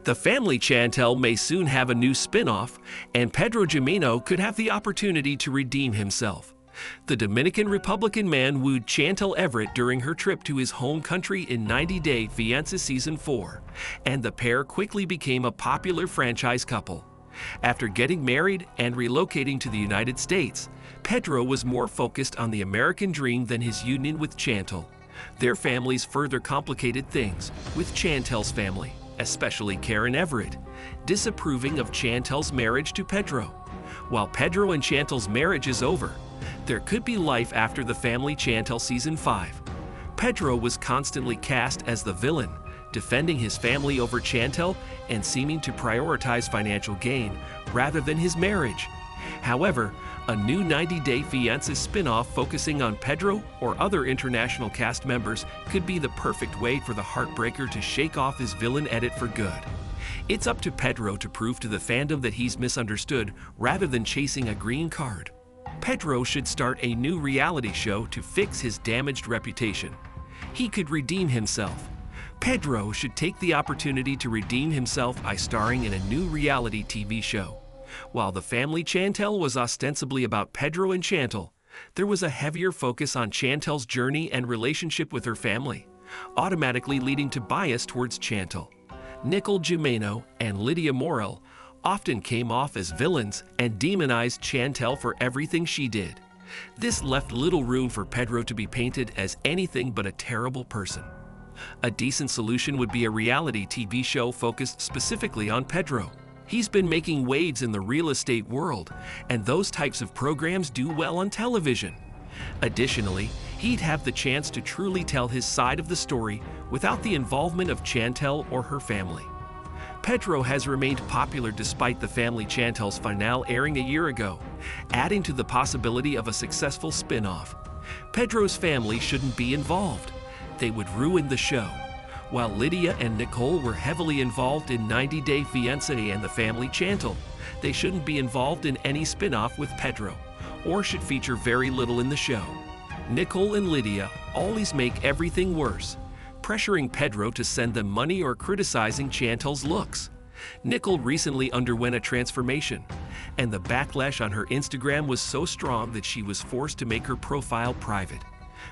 The family Chantel may soon have a new spin-off, and Pedro Jimeno could have the opportunity to redeem himself. The Dominican Republican man wooed Chantel Everett during her trip to his home country in 90 Day Fiancé Season 4, and the pair quickly became a popular franchise couple. After getting married and relocating to the United States, Pedro was more focused on the American dream than his union with Chantel. Their families further complicated things, with Chantel's family, especially Karen Everett, disapproving of Chantel's marriage to Pedro. While Pedro and Chantel's marriage is over, there could be life after the family Chantel Season 5. Pedro was constantly cast as the villain, defending his family over Chantel and seeming to prioritize financial gain rather than his marriage. However, a new 90 Day Fiancé spin-off focusing on Pedro or other international cast members could be the perfect way for the heartbreaker to shake off his villain edit for good. It's up to Pedro to prove to the fandom that he's misunderstood rather than chasing a green card. Pedro should start a new reality show to fix his damaged reputation. He could redeem himself. Pedro should take the opportunity to redeem himself by starring in a new reality TV show. While the family Chantel was ostensibly about Pedro and Chantel, there was a heavier focus on Chantel's journey and relationship with her family, automatically leading to bias towards Chantel. Pedro Jimeno and Lydia Morel often came off as villains and demonized Chantel for everything she did. This left little room for Pedro to be painted as anything but a terrible person. A decent solution would be a reality TV show focused specifically on Pedro. He's been making waves in the real estate world, and those types of programs do well on television. Additionally, he'd have the chance to truly tell his side of the story without the involvement of Chantel or her family. Pedro has remained popular despite the family Chantel's finale airing a year ago, adding to the possibility of a successful spin-off. Pedro's family shouldn't be involved. They would ruin the show. While Lydia and Nicole were heavily involved in 90 Day Fiancé and the family Chantel, they shouldn't be involved in any spin-off with Pedro, or should feature very little in the show. Nicole and Lydia always make everything worse, pressuring Pedro to send them money or criticizing Chantel's looks. Nicole recently underwent a transformation, and the backlash on her Instagram was so strong that she was forced to make her profile private.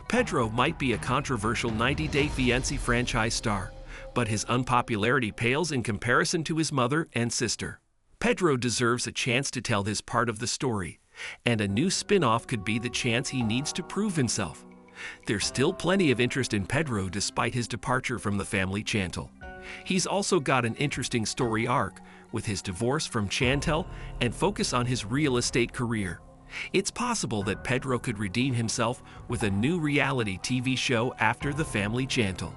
Pedro might be a controversial 90 Day Fiancé franchise star, but his unpopularity pales in comparison to his mother and sister. Pedro deserves a chance to tell his part of the story, and a new spin-off could be the chance he needs to prove himself. There's still plenty of interest in Pedro despite his departure from the family Chantel. He's also got an interesting story arc with his divorce from Chantel and focus on his real estate career. It's possible that Pedro could redeem himself with a new reality TV show after the family Chantel.